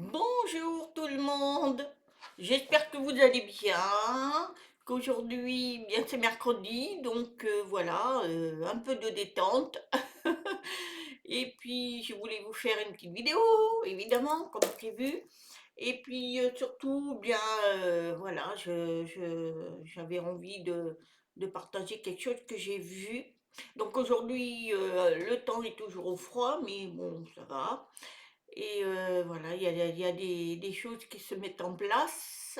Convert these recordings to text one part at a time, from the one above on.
Bonjour tout le monde, j'espère que vous allez bien, qu'aujourd'hui, bien c'est mercredi, donc voilà, un peu de détente. Et puis je voulais vous faire une petite vidéo, évidemment, comme prévu. Et puis surtout, bien voilà, j'avais envie de partager quelque chose que j'ai vu. Donc aujourd'hui, le temps est toujours au froid, mais bon, ça va. Et voilà, il y a des choses qui se mettent en place.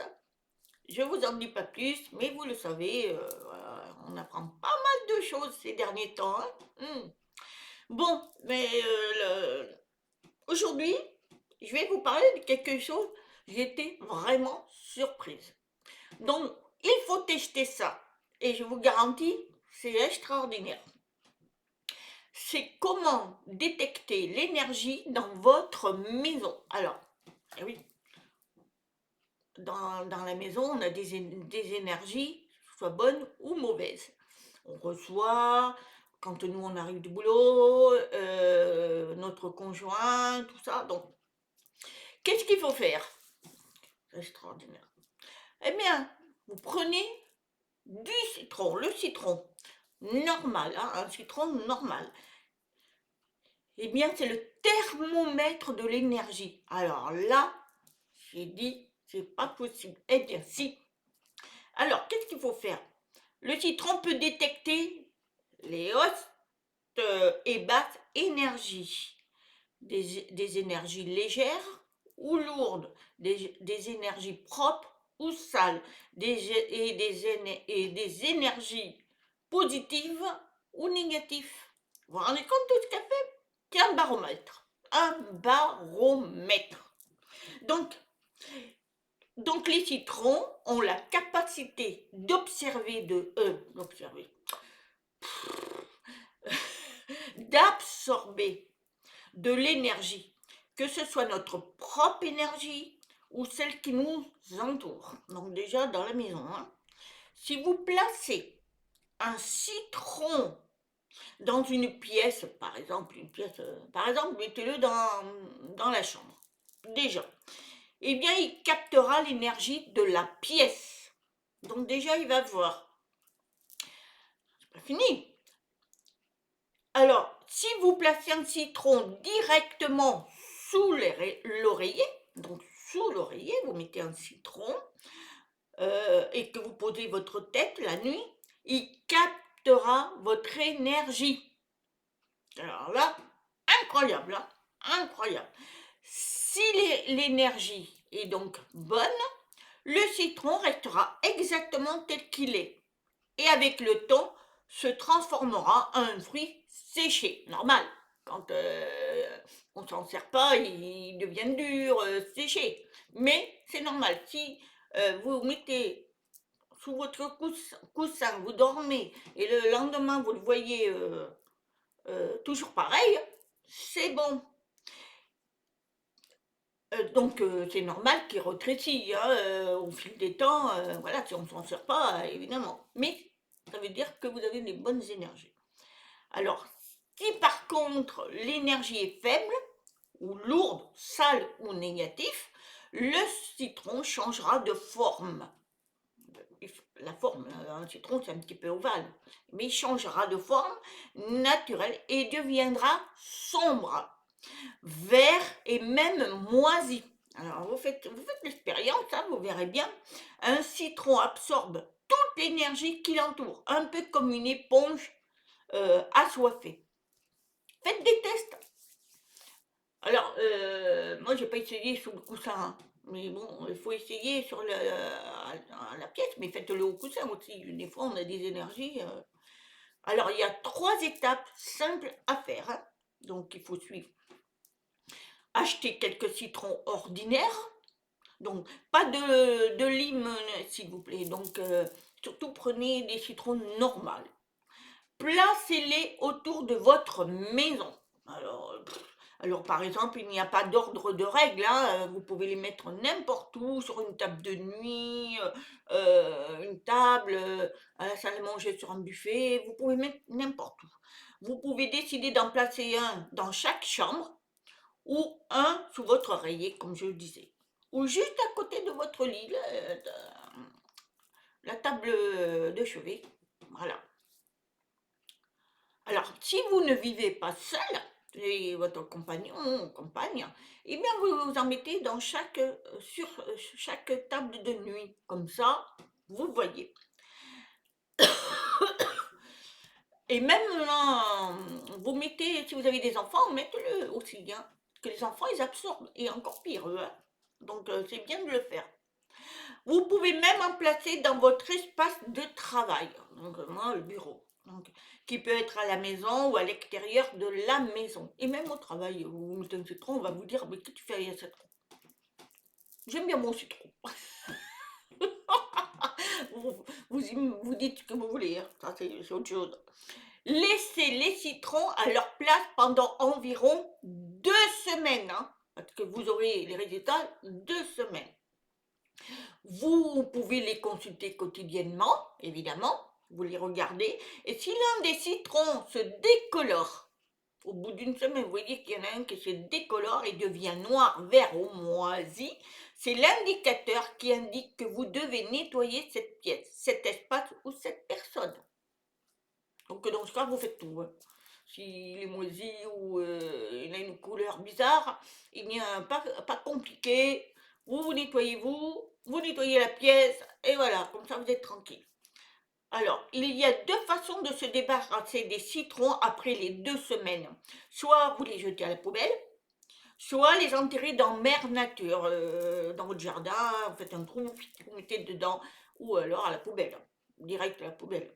Je vous en dis pas plus, mais vous le savez, voilà, on apprend pas mal de choses ces derniers temps, hein. Bon, mais aujourd'hui, je vais vous parler de quelque chose. J'étais vraiment surprise. Donc, il faut tester ça. Et je vous garantis, c'est extraordinaire. C'est comment détecter l'énergie dans votre maison. Alors, eh oui, dans la maison, on a des énergies, soit bonnes ou mauvaises. On reçoit, quand nous on arrive du boulot, notre conjoint, tout ça. Donc, qu'est-ce qu'il faut faire? C'est extraordinaire. Eh bien, vous prenez du citron, le citron normal, hein, un citron normal. Eh bien, c'est le thermomètre de l'énergie. Alors là, j'ai dit, c'est pas possible. Eh bien, si. Alors, qu'est-ce qu'il faut faire? Le citron peut détecter les hautes et basses énergies, des énergies légères ou lourdes, des énergies propres ou sales, et des énergies positives ou négatives. Vous vous rendez compte de ce qu'a fait? C'est un baromètre. Un baromètre. Donc, donc les citrons ont la capacité d'absorber de l'énergie, que ce soit notre propre énergie ou celle qui nous entoure. Donc déjà dans la maison, hein. Si vous placez un citron dans une pièce, par exemple, mettez-le dans la chambre. Déjà, eh bien, il captera l'énergie de la pièce. Donc déjà, il va voir. C'est pas fini. Alors, si vous placez un citron directement sous l'oreiller, donc sous l'oreiller, vous mettez un citron et que vous posez votre tête la nuit, il captera votre énergie. Alors là, incroyable, hein, incroyable. Si l'énergie est donc bonne, le citron restera exactement tel qu'il est et avec le temps se transformera en un fruit séché, normal. Quand on ne s'en sert pas, il devient dur, séché. Mais c'est normal. Si vous mettez sous votre coussin, vous dormez et le lendemain vous le voyez toujours pareil, c'est bon. Donc c'est normal qu'il rétrécit hein, au fil des temps, voilà, si on ne s'en sert pas, évidemment. Mais ça veut dire que vous avez les bonnes énergies. Alors, si par contre l'énergie est faible, ou lourde, sale ou négative, le citron changera de forme. La forme, un citron c'est un petit peu ovale, mais il changera de forme naturelle et deviendra sombre, vert et même moisi. Alors vous faites l'expérience, hein, vous verrez bien. Un citron absorbe toute l'énergie qui l'entoure, un peu comme une éponge assoiffée. Faites des tests. Alors, moi, j'ai pas essayé sous le coussin, hein, mais bon, il faut essayer sur la pièce, mais faites-le au coussin aussi. Des fois, on a des énergies. Alors, il y a 3 étapes simples à faire, hein. Donc, il faut suivre. Acheter quelques citrons ordinaires, donc pas de lime, s'il vous plaît. Donc, surtout prenez des citrons normaux. Placez-les autour de votre maison. Alors, par exemple, il n'y a pas d'ordre de règle, hein, vous pouvez les mettre n'importe où, sur une table de nuit, une table, à la salle à manger, sur un buffet, vous pouvez mettre n'importe où. Vous pouvez décider d'en placer un dans chaque chambre ou un sous votre oreiller, comme je le disais, ou juste à côté de votre lit, la table de chevet. Voilà. Alors, si vous ne vivez pas seul, et votre compagnon ou compagne, eh bien vous en mettez dans sur chaque table de nuit. Comme ça, vous voyez. Et même vous mettez, si vous avez des enfants, mettez-le aussi, hein, parce que les enfants, ils absorbent, et encore pire, eux, hein. Donc, c'est bien de le faire. Vous pouvez même en placer dans votre espace de travail, donc moi, le bureau, donc, qui peut être à la maison ou à l'extérieur de la maison. Et même au travail, vous mettez un citron, on va vous dire, mais qu'est-ce que tu fais avec un citron? J'aime bien mon citron. Vous dites ce que vous voulez, hein. Ça c'est autre chose. Laissez les citrons à leur place pendant environ 2 semaines, hein, parce que vous aurez les résultats 2 semaines. Vous pouvez les consulter quotidiennement, évidemment, vous les regardez, et si l'un des citrons se décolore, au bout d'une semaine, vous voyez qu'il y en a un qui se décolore et devient noir, vert ou moisi, c'est l'indicateur qui indique que vous devez nettoyer cette pièce, cet espace ou cette personne. Donc dans ce cas, vous faites tout, hein. S'il est moisi ou il a une couleur bizarre, eh bien, pas compliqué. Vous vous nettoyez la pièce, et voilà, comme ça vous êtes tranquille. Alors, il y a 2 façons de se débarrasser des citrons après les 2 semaines. Soit vous les jetez à la poubelle, soit les enterrer dans mère nature, dans votre jardin, vous faites un trou, vous mettez dedans, ou alors à la poubelle, direct à la poubelle.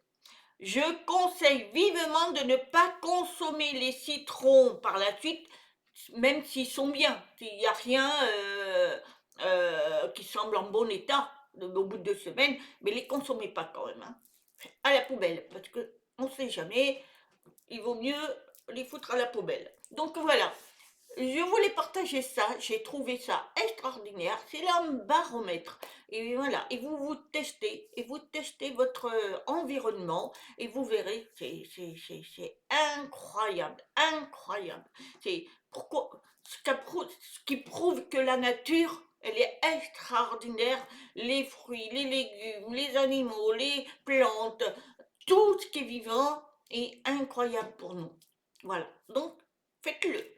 Je conseille vivement de ne pas consommer les citrons par la suite, même s'ils sont bien. Il n'y a rien qui semble en bon état au bout de 2 semaines, mais les consommez pas quand même, hein. À la poubelle, parce qu'on ne sait jamais, il vaut mieux les foutre à la poubelle. Donc voilà, je voulais partager ça, j'ai trouvé ça extraordinaire, c'est un baromètre. Et voilà, et vous testez votre environnement, et vous verrez, c'est incroyable, incroyable. C'est pourquoi, ce qui prouve que la nature, elle est extraordinaire. Les fruits, les légumes, les animaux, les plantes, tout ce qui est vivant est incroyable pour nous. Voilà, donc faites-le.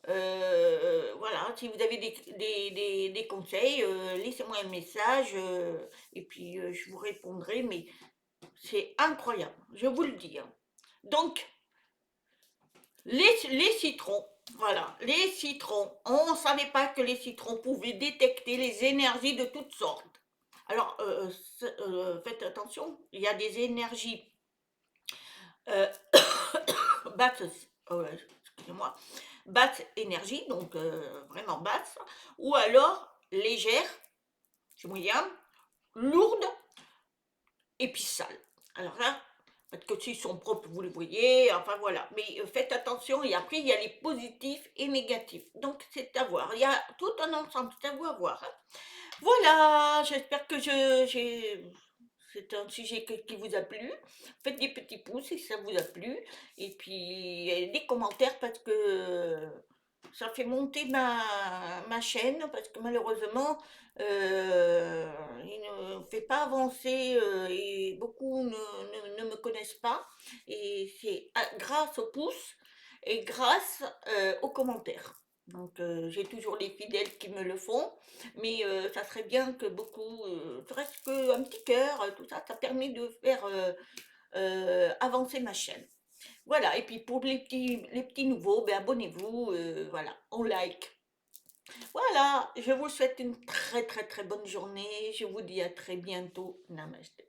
Voilà, si vous avez des conseils, laissez-moi un message, et puis je vous répondrai, mais c'est incroyable, je vous le dis, hein. Donc, les citrons, voilà, les citrons, on ne savait pas que les citrons pouvaient détecter les énergies de toutes sortes. Alors, faites attention, il y a des énergies euh, basses, excusez-moi, basse énergie, donc vraiment basse, ou alors légère, c'est moyen, lourde et puis sale. Alors là, parce que s'ils sont propres, vous les voyez, enfin voilà. Mais faites attention, et après, il y a les positifs et négatifs. Donc, c'est à voir. Il y a tout un ensemble, c'est à vous à voir, hein. Voilà, j'espère que c'est un sujet qui vous a plu. Faites des petits pouces si ça vous a plu. Et puis des commentaires parce que ça fait monter ma chaîne. Parce que malheureusement, il ne fait pas avancer et beaucoup ne me connaissent pas. Et c'est grâce aux pouces et grâce aux commentaires. Donc j'ai toujours les fidèles qui me le font, mais ça serait bien que beaucoup, serait-ce qu'un petit cœur, tout ça, ça permet de faire avancer ma chaîne. Voilà, et puis pour les petits nouveaux, ben abonnez-vous, voilà, on like. Voilà, je vous souhaite une très très très bonne journée, je vous dis à très bientôt, Namaste.